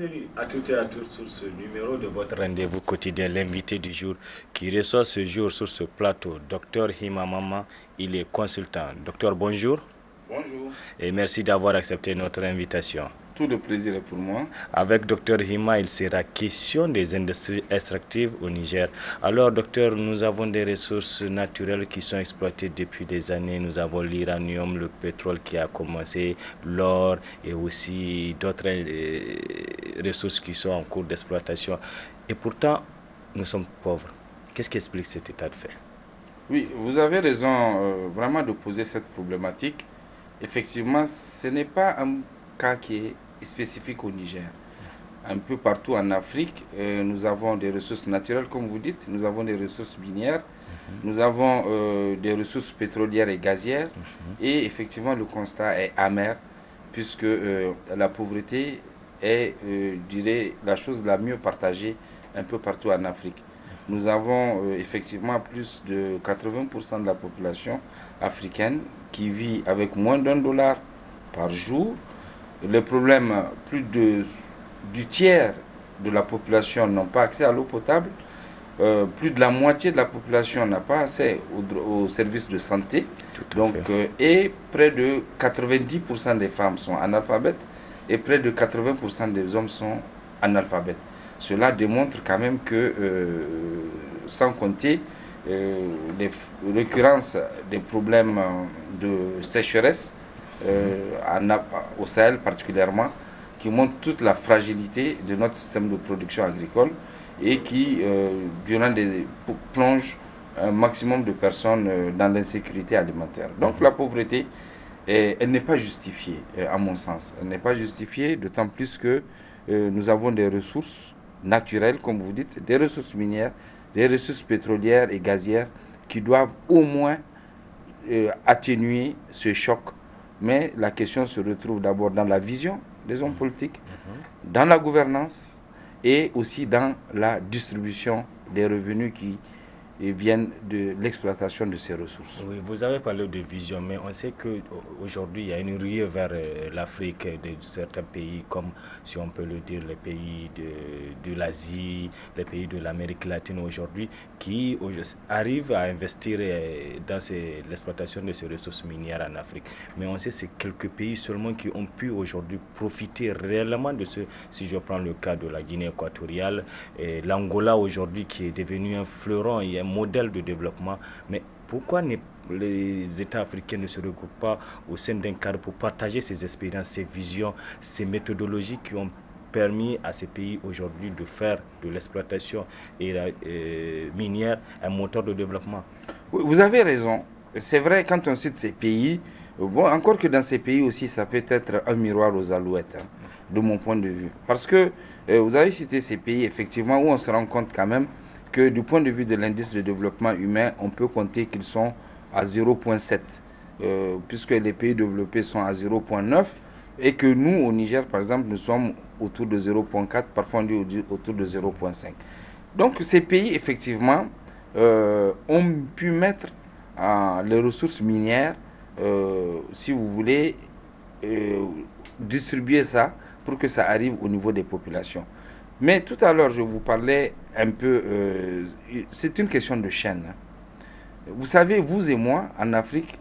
Bienvenue à toutes et à tous sur ce numéro de votre rendez-vous quotidien, l'invité du jour qui reçoit ce jour sur ce plateau, Dr Hima Mama. Il est consultant. Docteur, bonjour. Bonjour. Et merci d'avoir accepté notre invitation. Tout le plaisir est pour moi. Avec Dr Hima, il sera question des industries extractives au Niger. Alors, docteur, nous avons des ressources naturelles qui sont exploitées depuis des années. Nous avons l'uranium, le pétrole qui a commencé, l'or et aussi d'autres ressources qui sont en cours d'exploitation. Et pourtant, nous sommes pauvres. Qu'est-ce qui explique cet état de fait? Oui, vous avez raison vraiment de poser cette problématique. Effectivement, ce n'est pas un cas qui est spécifique au Niger. Un peu partout en Afrique, nous avons des ressources naturelles, comme vous dites, nous avons des ressources minières, nous avons des ressources pétrolières et gazières, et effectivement le constat est amer, puisque la pauvreté est, je dirais, la chose la mieux partagée un peu partout en Afrique. Nous avons effectivement plus de 80% de la population africaine qui vit avec moins d'$1 par jour. Le problème, du tiers de la population n'ont pas accès à l'eau potable. Plus de la moitié de la population n'a pas accès aux services de santé. Et près de 90% des femmes sont analphabètes et près de 80% des hommes sont analphabètes. Cela démontre quand même que, sans compter les récurrences des problèmes de sécheresse, au Sahel particulièrement, qui montre toute la fragilité de notre système de production agricole et qui, plonge un maximum de personnes dans l'insécurité alimentaire. Donc la pauvreté, elle n'est pas justifiée, à mon sens. Elle n'est pas justifiée, d'autant plus que nous avons des ressources naturelles, comme vous dites, des ressources minières, des ressources pétrolières et gazières qui doivent au moins atténuer ce choc. Mais la question se retrouve d'abord dans la vision des hommes politiques, dans la gouvernance et aussi dans la distribution des revenus qui viennent de l'exploitation de ces ressources. Oui, vous avez parlé de vision, mais on sait qu'aujourd'hui, il y a une ruée vers l'Afrique, de certains pays, comme, si on peut le dire, les pays de l'Asie, les pays de l'Amérique latine aujourd'hui, qui arrivent à investir dans l'exploitation de ces ressources minières en Afrique. Mais on sait que c'est quelques pays seulement qui ont pu aujourd'hui profiter réellement de ce, si je prends le cas de la Guinée équatoriale, l'Angola aujourd'hui qui est devenu un fleuron et un modèle de développement. Mais pourquoi les États africains ne se regroupent pas au sein d'un cadre pour partager ces expériences, ces visions, ces méthodologies qui ont permis à ces pays aujourd'hui de faire de l'exploitation minière un moteur de développement? Vous avez raison. C'est vrai, quand on cite ces pays, bon, encore que dans ces pays aussi, ça peut être un miroir aux alouettes, de mon point de vue. Parce que vous avez cité ces pays, effectivement, où on se rend compte quand même que du point de vue de l'indice de développement humain, on peut compter qu'ils sont à 0,7, puisque les pays développés sont à 0,9, et que nous, au Niger, par exemple, nous sommes autour de 0,4, parfois on dit autour de 0,5. Donc ces pays, effectivement, ont pu mettre les ressources minières, si vous voulez, distribuer ça pour que ça arrive au niveau des populations. Mais tout à l'heure, je vous parlais un peu, c'est une question de chaîne. Vous savez, vous et moi, en Afrique,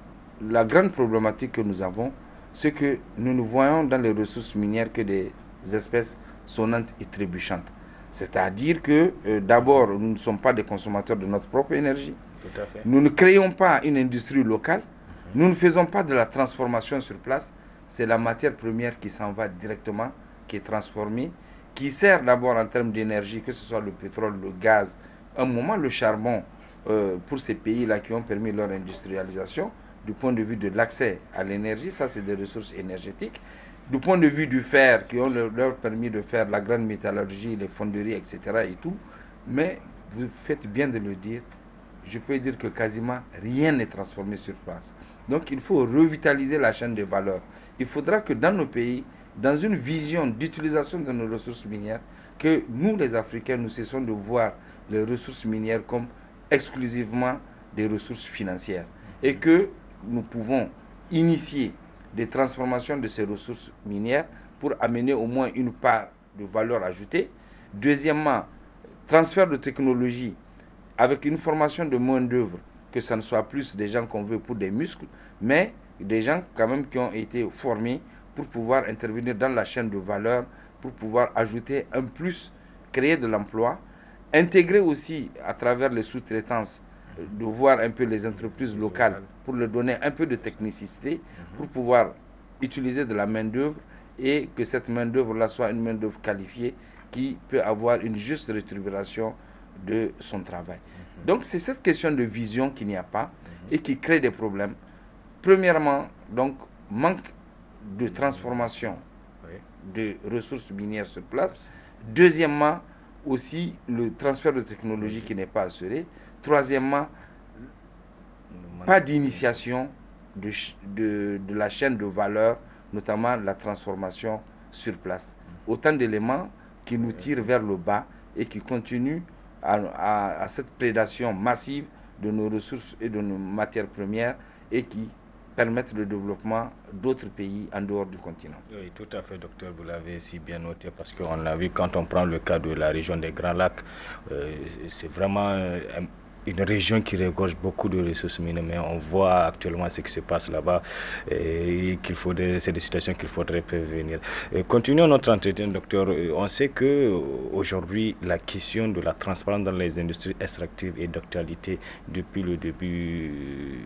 la grande problématique que nous avons, c'est que nous ne voyons dans les ressources minières que des espèces sonnantes et trébuchantes. C'est-à-dire que, d'abord, nous ne sommes pas des consommateurs de notre propre énergie. Tout à fait. Nous ne créons pas une industrie locale. Nous ne faisons pas de la transformation sur place. C'est la matière première qui s'en va directement, qui est transformée, qui sert d'abord en termes d'énergie, que ce soit le pétrole, le gaz, un moment le charbon, pour ces pays-là qui ont permis leur industrialisation, du point de vue de l'accès à l'énergie, ça c'est des ressources énergétiques, du point de vue du fer, qui ont leur permis de faire la grande métallurgie, les fonderies, etc. et tout, mais vous faites bien de le dire, je peux dire que quasiment rien n'est transformé sur place. Donc il faut revitaliser la chaîne de valeur. Il faudra que dans nos pays, dans une vision d'utilisation de nos ressources minières, que nous les Africains, nous cessons de voir les ressources minières comme exclusivement des ressources financières et que nous pouvons initier des transformations de ces ressources minières pour amener au moins une part de valeur ajoutée. Deuxièmement, transfert de technologie avec une formation de main-d'œuvre, que ce ne soit plus des gens qu'on veut pour des muscles, mais des gens quand même qui ont été formés pour pouvoir intervenir dans la chaîne de valeur, pour pouvoir ajouter un plus, créer de l'emploi, intégrer aussi à travers les sous-traitances, de voir un peu les entreprises locales pour leur donner un peu de technicité, pour pouvoir utiliser de la main-d'œuvre et que cette main-d'œuvre-là soit une main-d'œuvre qualifiée qui peut avoir une juste rétribution de son travail. Donc c'est cette question de vision qu'il n'y a pas et qui crée des problèmes. Premièrement, donc, manque de transformation de ressources minières sur place. Deuxièmement, aussi le transfert de technologie qui n'est pas assuré. Troisièmement, pas d'initiation de la chaîne de valeur, notamment la transformation sur place. Autant d'éléments qui nous tirent vers le bas et qui continuent à cette prédation massive de nos ressources et de nos matières premières et qui permettre le développement d'autres pays en dehors du continent. Oui, tout à fait, docteur, vous l'avez si bien noté, parce qu'on a vu, quand on prend le cas de la région des Grands Lacs, c'est vraiment une région qui regorge beaucoup de ressources minières, mais on voit actuellement ce qui se passe là-bas et c'est des situations qu'il faudrait prévenir. Continuons notre entretien, docteur. On sait qu'aujourd'hui, la question de la transparence dans les industries extractives est d'actualité depuis le début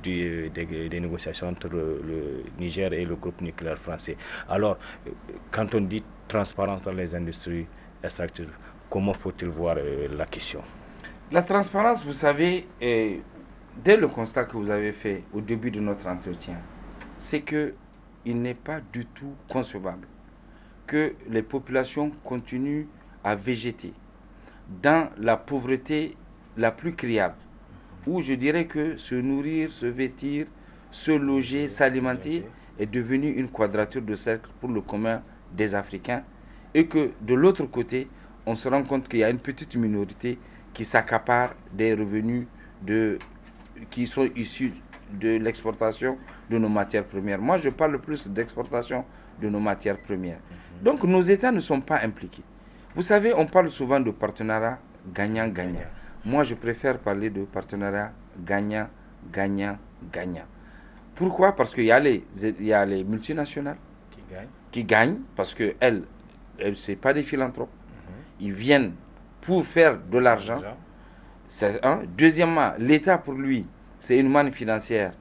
des négociations entre le Niger et le groupe nucléaire français. Alors, quand on dit transparence dans les industries extractives, comment faut-il voir la question? La transparence, vous savez, dès le constat que vous avez fait au début de notre entretien, c'est qu'il n'est pas du tout concevable que les populations continuent à végéter dans la pauvreté la plus criarde, où je dirais que se nourrir, se vêtir, se loger, s'alimenter est devenu une quadrature de cercle pour le commun des Africains, et que de l'autre côté, on se rend compte qu'il y a une petite minorité qui s'accapare des revenus qui sont issus de l'exportation de nos matières premières. Moi, je parle plus d'exportation de nos matières premières. Donc, nos États ne sont pas impliqués. Vous savez, on parle souvent de partenariat gagnant-gagnant. Moi, je préfère parler de partenariat gagnant-gagnant-gagnant. Pourquoi? Parce qu'il y a les multinationales qui gagnent parce qu'elles, ce n'est pas des philanthropes. Ils viennent pour faire de l'argent. C'est un. Deuxièmement, l'État, pour lui, c'est une manne financière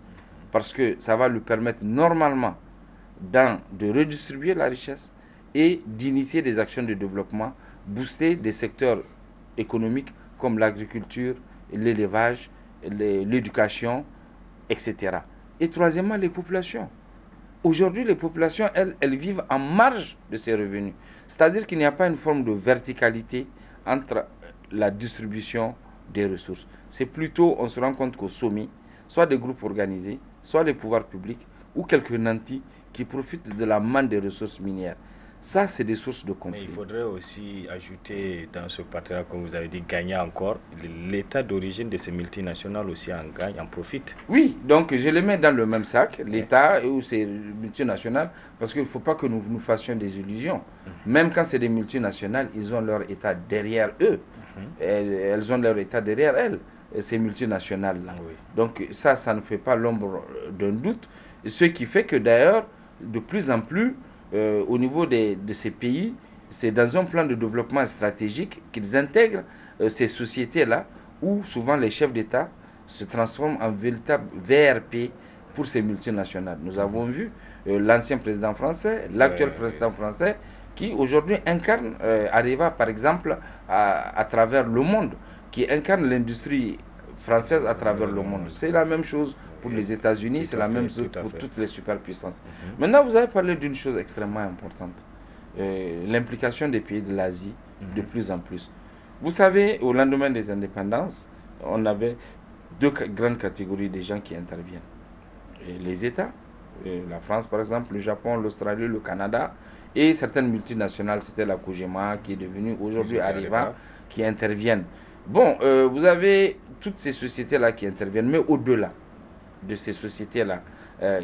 parce que ça va lui permettre normalement de redistribuer la richesse et d'initier des actions de développement, booster des secteurs économiques comme l'agriculture, l'élevage, l'éducation, etc. Et troisièmement, les populations. Aujourd'hui, les populations, elles vivent en marge de ces revenus. C'est-à-dire qu'il n'y a pas une forme de verticalité entre la distribution des ressources. C'est plutôt, on se rend compte qu'au sommet, soit des groupes organisés, soit les pouvoirs publics, ou quelques nantis qui profitent de la manne des ressources minières. Ça, c'est des sources de conflit. Mais il faudrait aussi ajouter dans ce partenariat, comme vous avez dit, gagnant encore, l'État d'origine de ces multinationales aussi en gagne, en profite. Oui, donc je les mets dans le même sac, l'État ou ces multinationales, parce qu'il ne faut pas que nous nous fassions des illusions. Même quand c'est des multinationales, ils ont leur État derrière eux. Elles ont leur État derrière elles, ces multinationales-là. Oui. Donc ça ne fait pas l'ombre d'un doute. Ce qui fait que d'ailleurs, de plus en plus, au niveau de ces pays, c'est dans un plan de développement stratégique qu'ils intègrent ces sociétés-là, où souvent les chefs d'État se transforment en véritable VRP pour ces multinationales. Nous avons vu l'ancien président français, l'actuel président français, qui aujourd'hui incarne Areva, par exemple, à travers le monde, qui incarne l'industrie française à travers le monde. C'est la même chose pour les États-Unis, c'est la même chose pour toutes les superpuissances. Maintenant, vous avez parlé d'une chose extrêmement importante, l'implication des pays de l'Asie de plus en plus. Vous savez, au lendemain des indépendances, on avait deux grandes catégories de gens qui interviennent. Les États, la France par exemple, le Japon, l'Australie, le Canada, et certaines multinationales, c'était la Kojima qui est devenue aujourd'hui Areva, qui interviennent. Bon, vous avez toutes ces sociétés-là qui interviennent, mais au-delà de ces sociétés-là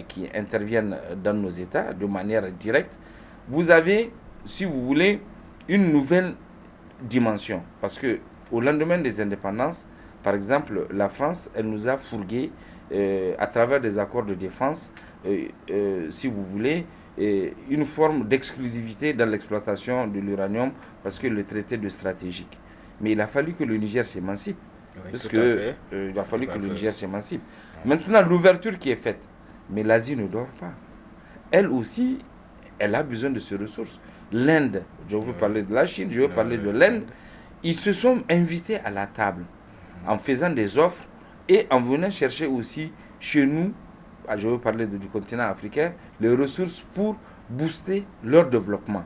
qui interviennent dans nos États de manière directe, vous avez si vous voulez, une nouvelle dimension. Parce que au lendemain des indépendances, par exemple, la France, elle nous a fourgué à travers des accords de défense, si vous voulez, une forme d'exclusivité dans l'exploitation de l'uranium parce que le traité de stratégique. Mais il a fallu que le Niger s'émancipe. Oui, Parce tout à que fait. il a fallu que le Niger s'émancipe. Ouais. Maintenant, l'ouverture qui est faite, mais l'Asie ne dort pas. Elle aussi, elle a besoin de ses ressources. L'Inde, je veux parler de la Chine, je veux parler de l'Inde, ils se sont invités à la table en faisant des offres et en venant chercher aussi chez nous, je veux parler du continent africain, les ressources pour booster leur développement.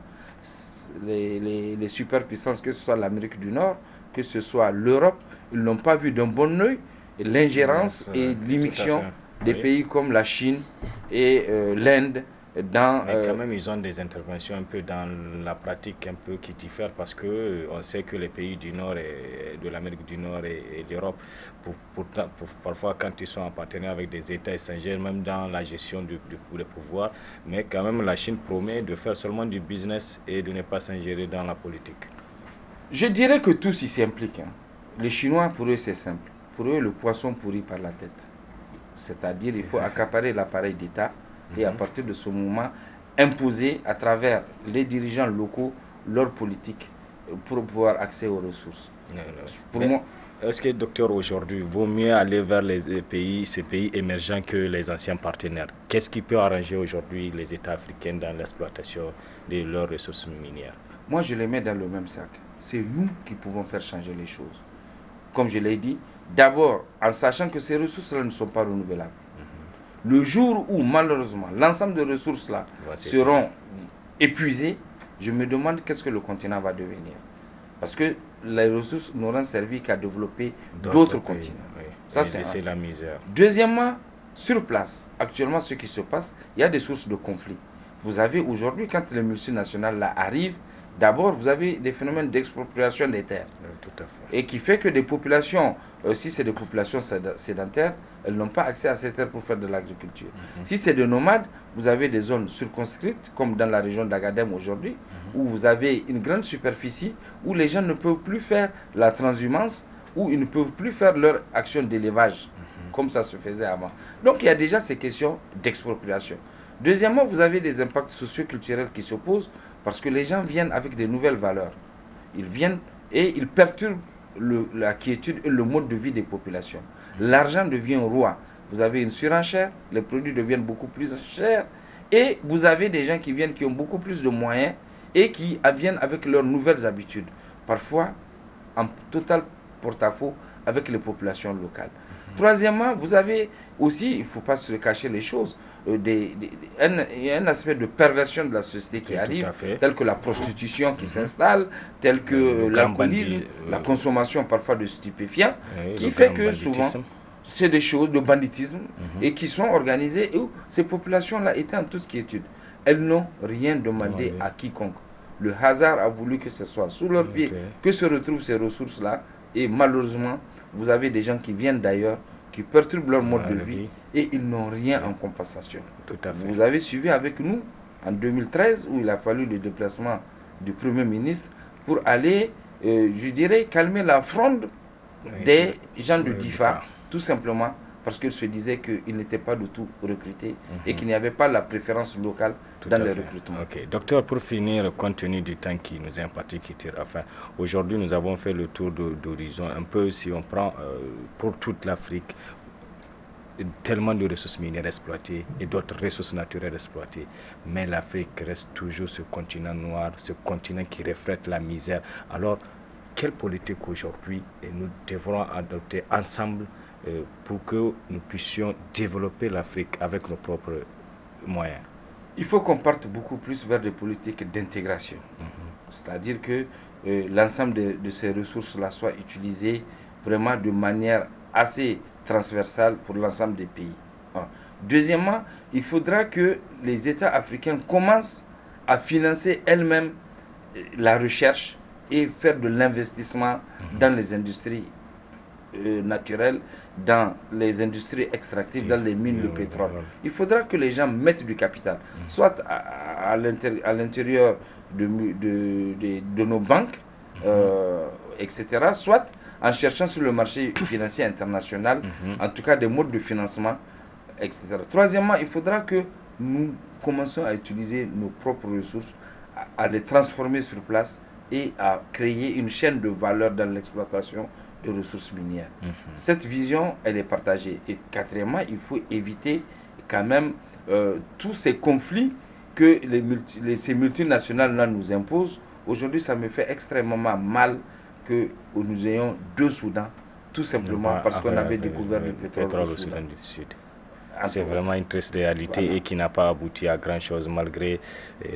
Les superpuissances, que ce soit l'Amérique du Nord, que ce soit l'Europe, ils n'ont pas vu d'un bon oeil l'ingérence et l'immixtion des pays comme la Chine et l'Inde dans... Mais quand même, ils ont des interventions un peu dans la pratique un peu qui diffèrent parce que on sait que les pays du Nord et de l'Amérique du Nord et l'Europe, parfois quand ils sont en partenariat avec des États étrangers, même dans la gestion du pouvoir, mais quand même la Chine promet de faire seulement du business et de ne pas s'ingérer dans la politique. Je dirais que tous ils s'impliquent. Les Chinois, pour eux, c'est simple. Pour eux, le poisson pourrit par la tête. C'est-à-dire il faut accaparer l'appareil d'État et à partir de ce moment, imposer à travers les dirigeants locaux leur politique pour pouvoir accès aux ressources. Pour moi, est-ce que, docteur, aujourd'hui, vaut mieux aller vers ces pays émergents que les anciens partenaires? Qu'est-ce qui peut arranger aujourd'hui les États africains dans l'exploitation de leurs ressources minières? Moi, je les mets dans le même sac. C'est nous qui pouvons faire changer les choses. Comme je l'ai dit, d'abord, en sachant que ces ressources-là ne sont pas renouvelables. Le jour où, malheureusement, l'ensemble de ressources-là seront épuisées, je me demande qu'est-ce que le continent va devenir. Parce que les ressources n'auront servi qu'à développer d'autres continents. Oui. Ça, c'est la misère. Deuxièmement, sur place, actuellement, ce qui se passe, il y a des sources de conflit. Vous avez aujourd'hui, quand les multinationales là arrivent, d'abord, vous avez des phénomènes d'expropriation des terres. Tout à fait. Et qui fait que des populations, si c'est des populations sédentaires, elles n'ont pas accès à ces terres pour faire de l'agriculture. Si c'est des nomades, vous avez des zones circonscrites, comme dans la région d'Agadem aujourd'hui, où vous avez une grande superficie, où les gens ne peuvent plus faire la transhumance, où ils ne peuvent plus faire leur action d'élevage, comme ça se faisait avant. Donc il y a déjà ces questions d'expropriation. Deuxièmement, vous avez des impacts socio-culturels qui s'opposent, parce que les gens viennent avec des nouvelles valeurs. Ils viennent et ils perturbent la quiétude et le mode de vie des populations. L'argent devient roi. Vous avez une surenchère, les produits deviennent beaucoup plus chers et vous avez des gens qui viennent qui ont beaucoup plus de moyens et qui viennent avec leurs nouvelles habitudes. Parfois, en total porte-à-faux avec les populations locales. Troisièmement, vous avez aussi, il ne faut pas se cacher les choses, il y a un aspect de perversion de la société qui arrive, tel que la prostitution qui s'installe, tel que l'alcoolisme, la consommation parfois de stupéfiants, qui fait que souvent, c'est des choses de banditisme et qui sont organisées où ces populations-là étaient en toute quiétude. Elles n'ont rien demandé à quiconque. Le hasard a voulu que ce soit sous leurs pieds que se retrouvent ces ressources-là et malheureusement, vous avez des gens qui viennent d'ailleurs, qui perturbent leur mode de vie et ils n'ont rien en compensation. Tout à fait. Vous avez suivi avec nous en 2013 où il a fallu le déplacement du Premier ministre pour aller, je dirais, calmer la fronde des gens de DIFA, tout simplement parce qu'ils se disaient qu'ils n'étaient pas du tout recrutés et qu'il n'y avait pas la préférence locale dans les recrutements. Ok. Docteur, pour finir, compte tenu du temps qui nous est imparti, aujourd'hui nous avons fait le tour d'horizon. Un peu, si on prend pour toute l'Afrique, tellement de ressources minières exploitées et d'autres ressources naturelles exploitées. Mais l'Afrique reste toujours ce continent noir, ce continent qui reflète la misère. Alors, quelle politique aujourd'hui nous devrons adopter ensemble pour que nous puissions développer l'Afrique avec nos propres moyens? Il faut qu'on parte beaucoup plus vers des politiques d'intégration. C'est-à-dire que l'ensemble de ces ressources-là soient utilisées vraiment de manière assez transversale pour l'ensemble des pays. Deuxièmement, il faudra que les États africains commencent à financer elles-mêmes la recherche et faire de l'investissement dans les industries naturelles, dans les industries extractives, dans les mines de pétrole. Il faudra que les gens mettent du capital, soit à l'intérieur de nos banques, etc., soit en cherchant sur le marché financier international, en tout cas des modes de financement, etc. Troisièmement, il faudra que nous commençons à utiliser nos propres ressources, à les transformer sur place et à créer une chaîne de valeur dans l'exploitation de ressources minières. Cette vision, elle est partagée. Et quatrièmement, il faut éviter quand même tous ces conflits que ces multinationales-là nous imposent. Aujourd'hui, ça me fait extrêmement mal que nous ayons deux Soudans, tout simplement parce qu'on avait découvert le pétrole au Soudan du Sud. C'est vraiment une triste réalité et qui n'a pas abouti à grand chose malgré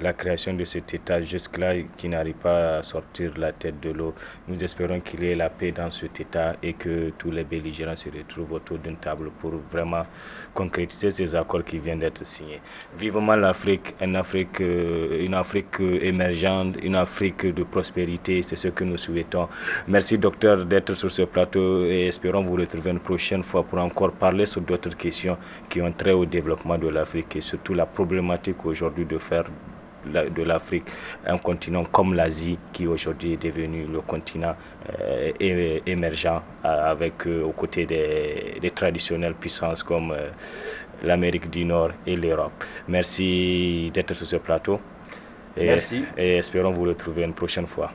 la création de cet État jusque-là qui n'arrive pas à sortir la tête de l'eau. Nous espérons qu'il y ait la paix dans cet État et que tous les belligérants se retrouvent autour d'une table pour vraiment concrétiser ces accords qui viennent d'être signés. Vivement l'Afrique, une Afrique émergente, une Afrique de prospérité, c'est ce que nous souhaitons. Merci docteur d'être sur ce plateau et espérons vous retrouver une prochaine fois pour encore parler sur d'autres questions qui ont trait au développement de l'Afrique et surtout la problématique aujourd'hui de faire de l'Afrique un continent comme l'Asie qui aujourd'hui est devenu le continent émergent avec aux côtés des traditionnelles puissances comme l'Amérique du Nord et l'Europe. Merci d'être sur ce plateau. Merci. Et espérons vous retrouver une prochaine fois.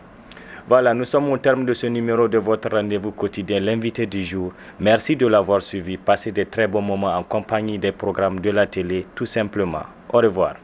Voilà, nous sommes au terme de ce numéro de votre rendez-vous quotidien, l'invité du jour. Merci de l'avoir suivi. Passez de très bons moments en compagnie des programmes de la télé, tout simplement. Au revoir.